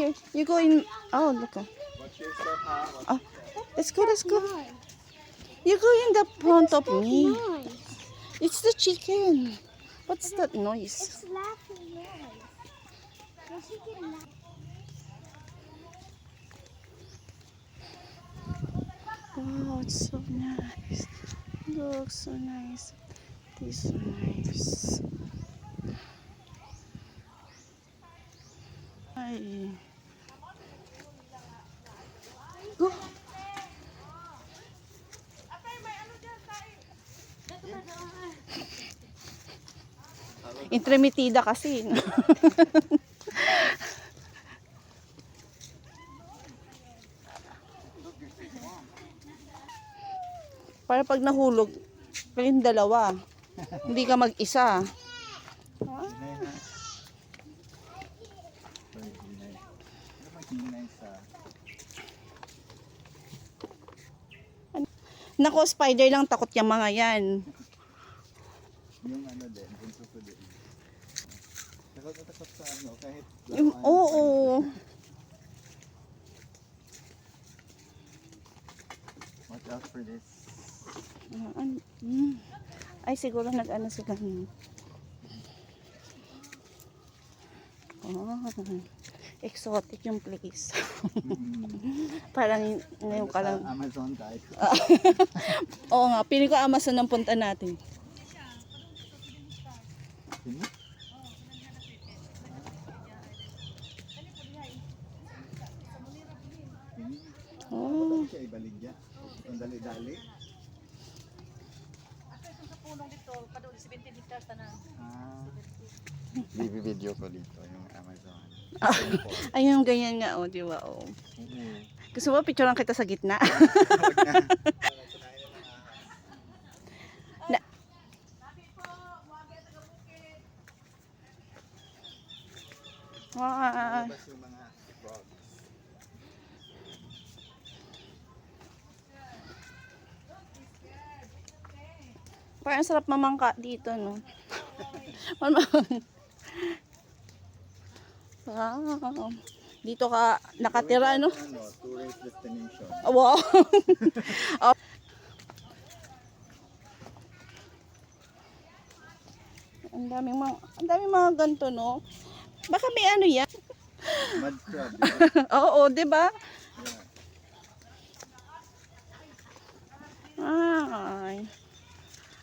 here. You go in. Oh, look. What's your step, ha? Oh, let's go, let's go. You go in the front of me. It's the chicken. What's that noise? It's laughing noise. The chicken laugh. Wow, it's so nice. Looks so nice. This is nice. Ay. Go. Intremitida kasi. Para pag nahulog, kayong dalawa. Hindi ka mag-isa. Nako, spider lang takot yung mga yan. Yung ano din, bunso ko din. Takot na takot sa ano, kahit... Oo. Watch out for this. Ay, siguro nag-ano sila. Oh, exotic yung place. Parang ngayon ka lang. Amazon tayo. Oo nga, piling ko Amazon ang punta natin. Sino? Oh. Siya ibaligya. Ang dali-dali. Video ko dito yung Amazon. Ayun, ganyan nga, oh, di ba? Oh. Gusto mo, picturean kita sa gitna? Na wow. Yung mga frogs. Parang sarap mamangka dito, no? Wow. Dito ka nakatira, no? Ano, tourist destination. Wow. Oh. Ang daming mga ganito, no? Baka may ano yan? Mud crab. Oo, 'di ba? Ay.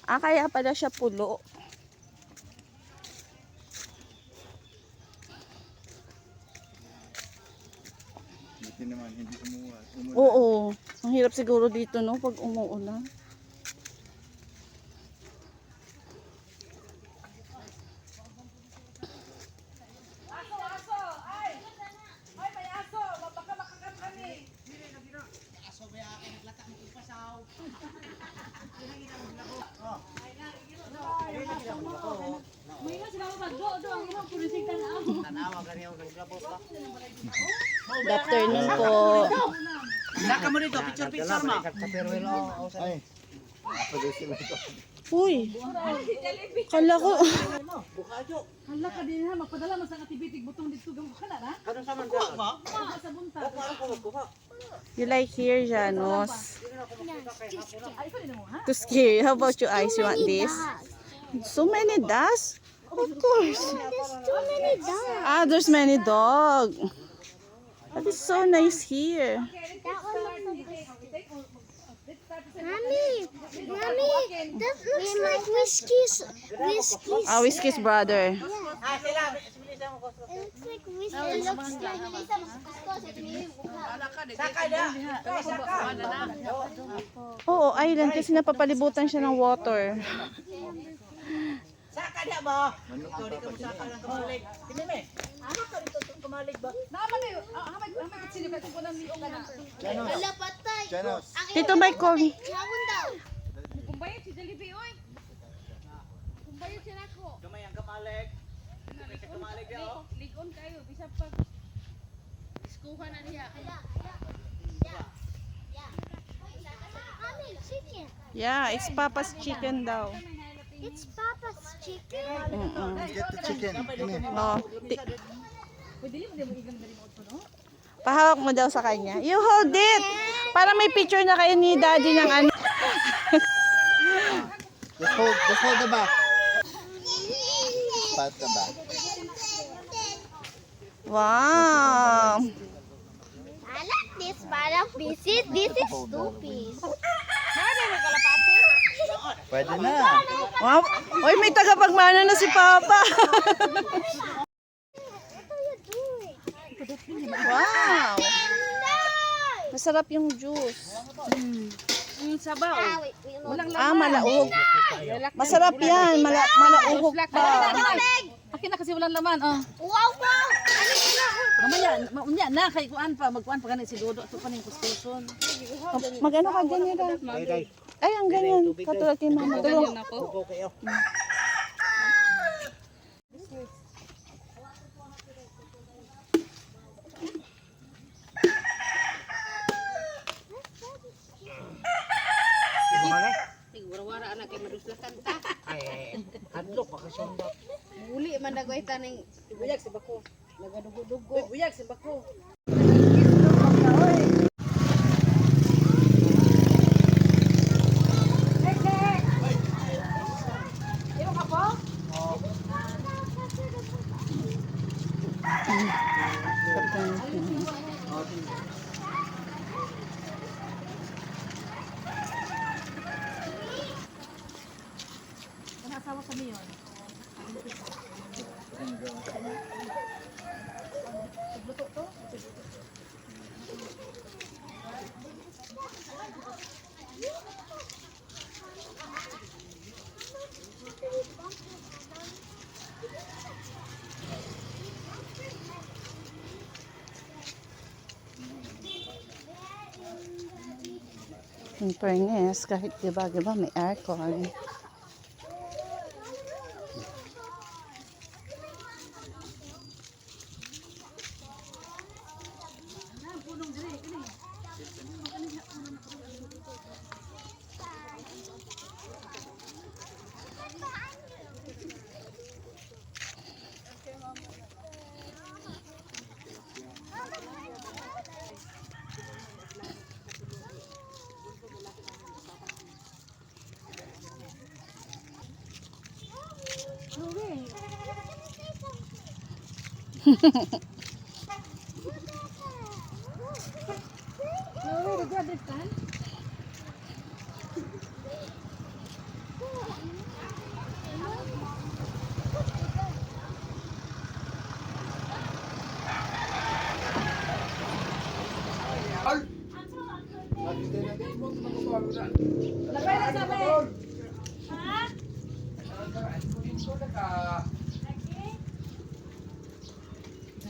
Kaya pala siya pulo. Buti naman, hindi umulan. Oo. Ang hirap siguro dito, no? Pag umuulan. Good afternoon po. Saka mo dito, picture mo. Ay, napagay sila ito. Uy. Kala ko. Hala ka din ha, magpadala mo sa katibitig butong dito gamot ka na na? Ano sa man ka? Sa bunta. You like here, Janos? Ay, ikaw din mo ha? To scare. How about you, Ice? You want this? So many dust? Of course. Too many dogs. There's many dog. That is so nice here. That one looks so good. Mommy, that looks like Whiskey's. Whiskey's brother. It looks like Whiskey. It looks like. Saka na. Oo, island kasi napapalibutan siya ng water. Saka na ba? Ikaw di ka mo saka lang kamalig. Hindi me. Saka dito itong kamalig ba? Naman na yun. Hamay sino ka kung nang liong ka na. Wala patay. Janos. Tito Mike, call. Hawon daw. Kumbayad si Jollibee oy. Kumbayad si nako. Gamay ang kamalig. Gamay sa kamalig ya oh. Ligon kayo bisa pag iskuhan na niya. Mommy, chicken. Yeah, it's Papa's chicken daw. It's Papa's chicken. Mm-mm. Get the chicken. Come here. Oh, Pwede mo din mo igang dali mo ito, no? Pahawak mo daw sa kanya. You hold it. Para may picture na kayo ni daddy ng ano. Just hold the back. Pat the back. Wow. I like this parang piece. This is two piece. Pwede na. Wow. Uy, may tagapagmana na si Papa. Wow. Masarap yung juice. Sabaw. Walang Malaog. Masarap yan. Malauhog pa. Akin na kasi walang laman, oh. Wow, wow! Mamaya na, kay kuan pa, magkuan pa ganit si Dodo, ito pa ning kuskuson. Magano ka ganyan ra. Ay, ang ganyan. Katulad kay Mama. Tulong. Wara-wara anak kay maduslakan ta. Ay, hadlok pa kasi muli man dagoy taning Buyag si Bako. nagadugo-dugo. Buyag si Bako. Asawa kami yun. In fairness, kahit diba may aircon.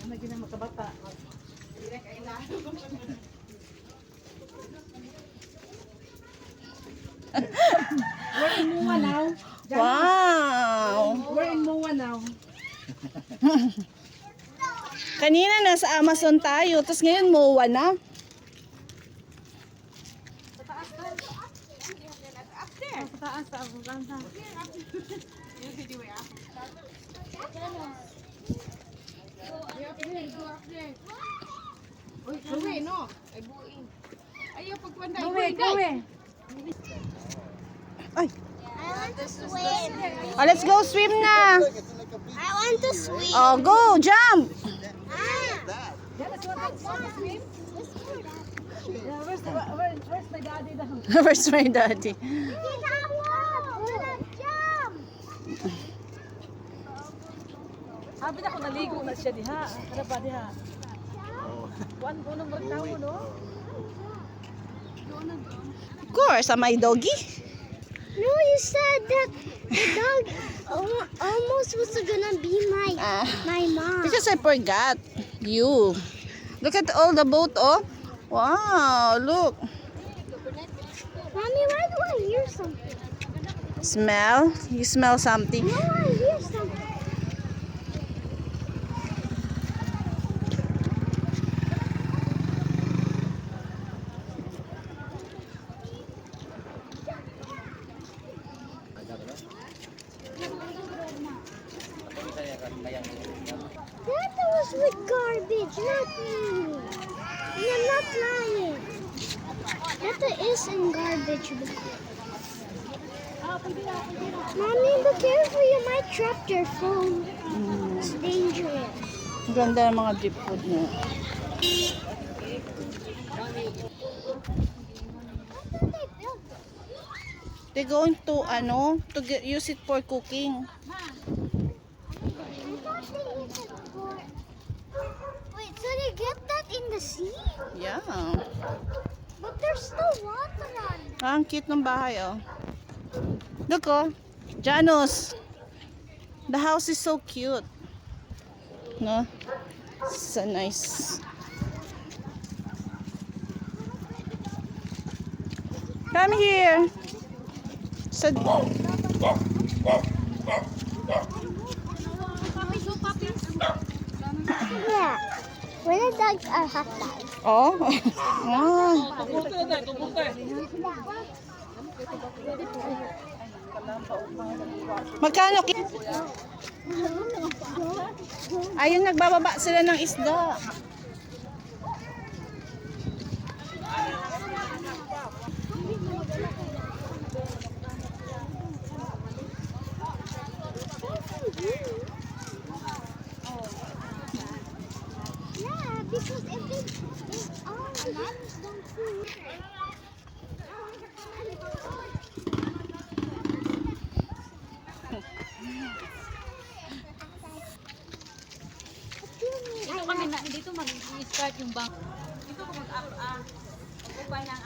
Lagi na makabata. We're in Mua now. Wow! We're in Mua now. Kanina nasa Amazon tayo, tapos ngayon MOA na. Sa taas, sa ako kanta. Uy, no. Ay buing. Ayaw pagkwanda. Gawe, gawe. Ay, I want to swim. oh, let's go swim na. I want to swim. Oh, go, jump. Yeah, where's my daddy daw? Where's my daddy? Habi na ko naligo na siya diha. Ano ba diha? Kuan ko nung magtawo, no? Of course, am I doggy? No, you said that the dog almost was gonna be my mom. Because I forgot you. Look at all the boat, oh. Wow, look. Mommy, why do I hear something? Smell? You smell something? No, I hear something. That was with God. garbage, not me. And I'm not lying. Netta is in garbage. Mommy, be careful. You might drop your phone. It's dangerous. Ang ganda ng mga jeep food niya. They're going to, use it for cooking. I thought they used it for... Wait, so they get that in the sea? Yeah. But there's still water on it. Ang cute ng bahay, oh. Look, oh. Janus. The house is so cute. No? So nice. Come here. So, Yeah. When the dogs are hostile. oh. Ah. Magkano? Ayun, nagbababa sila ng isda. Yeah, because if all the dogs don't food. Dito kami na, dito mag-start yung bank. Dito ko mag-upay ng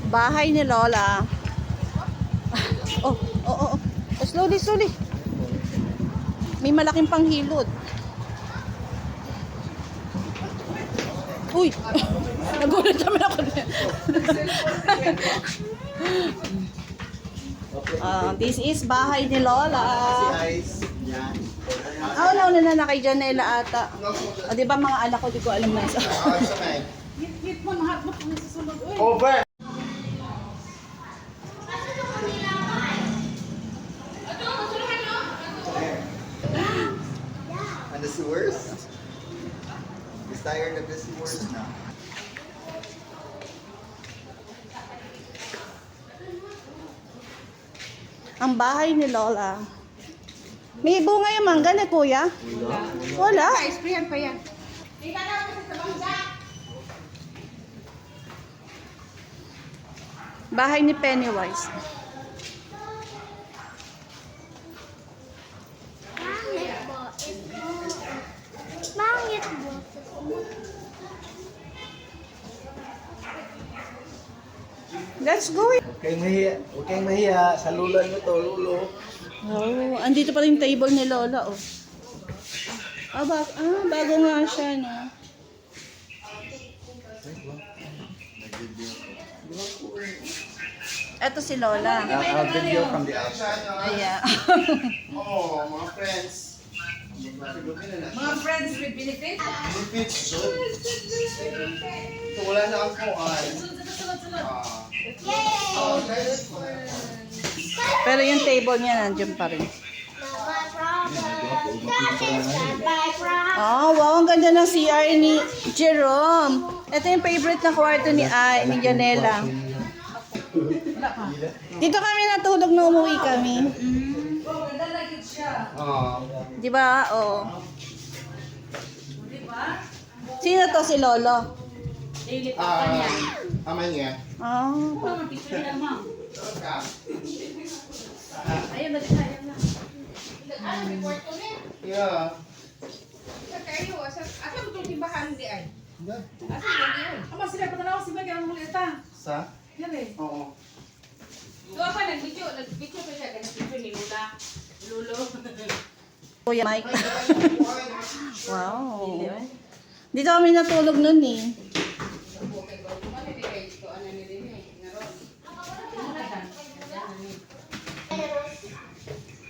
Bahay ni Lola. Oh, oh, oh. Slowly, slowly. May malaking panghilod. Uy! Nagulat naman ako. This is bahay ni Lola. Guys, yan. Nauna na kay Janela ata. O, di ba mga anak ko, di ko alam na isa. Over! And the sewers? He's tired of the sewers now. Ang bahay ni Lola. May bunga yung mangga ni Kuya? Wala. Sprayan pa yan. Bahay ni Pennywise. Pangit po. Pangit po. Let's go. Huwag kayong mahiya. Sa lula nyo to, lulo. Oh, andito pa rin yung table ni Lola, oh. Bago nga siya, no? Eto si Lola. I'll video from the outside. Ayan. Oh, mga friends. Mga friends with benefits. Benefits, so. So, wala na ang kuhan. Pero yung table niya nandiyan pa rin. Oh, wow, ang ganda ng CR ni Jerome. Ito yung favorite na kwarto ni Janela. Dito kami natulog nung umuwi kami. Di ba? Oo. Sino to, si Lolo? Ama niya. Oh. ayun ba tayo na. Yeah. Asa mo itong timbahan di ay? Ama sila patanaw si Mike ang mulita. Sa? Yan eh. Oo. So ako nag-video pa siya. Ganang video ni Lula. Lulo. Kuya Mike. Wow. Dito kami natulog nun eh.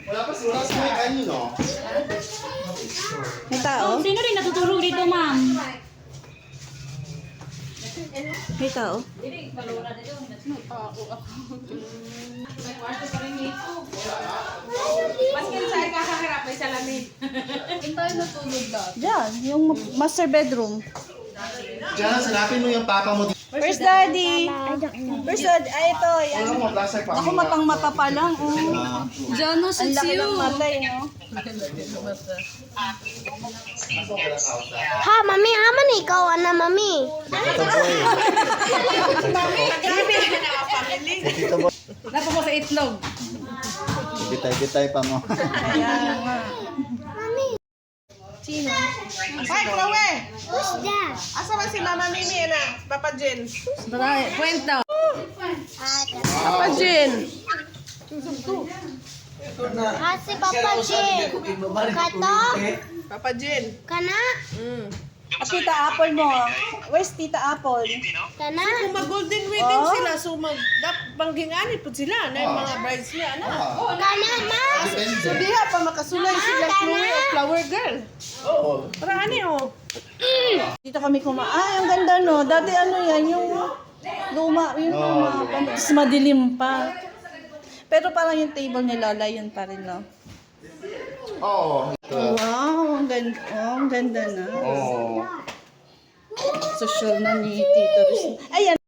Wala pa sila sa may kanino. May tao? Sino rin natutulog dito, ma'am? May tao? Maskin sa kakaharap may salamin. Tayo natulog lang. Diyan, yung master bedroom. Diyan, sinapin mo yung papa mo. Where's daddy? I don't know. Where's daddy? Ay, ito. Yan. Wala mo, plastic pa. Ako matang-mata pa lang. Oh. Janos, Ang laki ng mata eh, no? Ha, mami, aman ikaw, ana, mami. Ito boy. Ito boy. Napa mo sa itlog. Bitay-bitay pa mo. Kaya nga. Sino? Ay, Chloe! Who's that? Asa ba si Mama Mimi na? Papa Jen. Kwenta. Papa Jen. Ah, si Papa Jin. Kato? Papa Jen. Kana? At Tita Apple mo. Where's Tita Apple? Kana? Mag-golden wedding sila, so banggingan po sila na yung mga brides niya, ano? Kana, ma? Depende. Diha pa makasulay sila flower girl. Oo. Para ani oh. Dito kami Ay, ang ganda no. Dati ano yan, yung luma, tapos madilim pa. Pero parang yung table ni Lola, yun pa rin, no? Oo. Wow, ang ganda na. Oo. Social na ni Tito Riz. Ayan.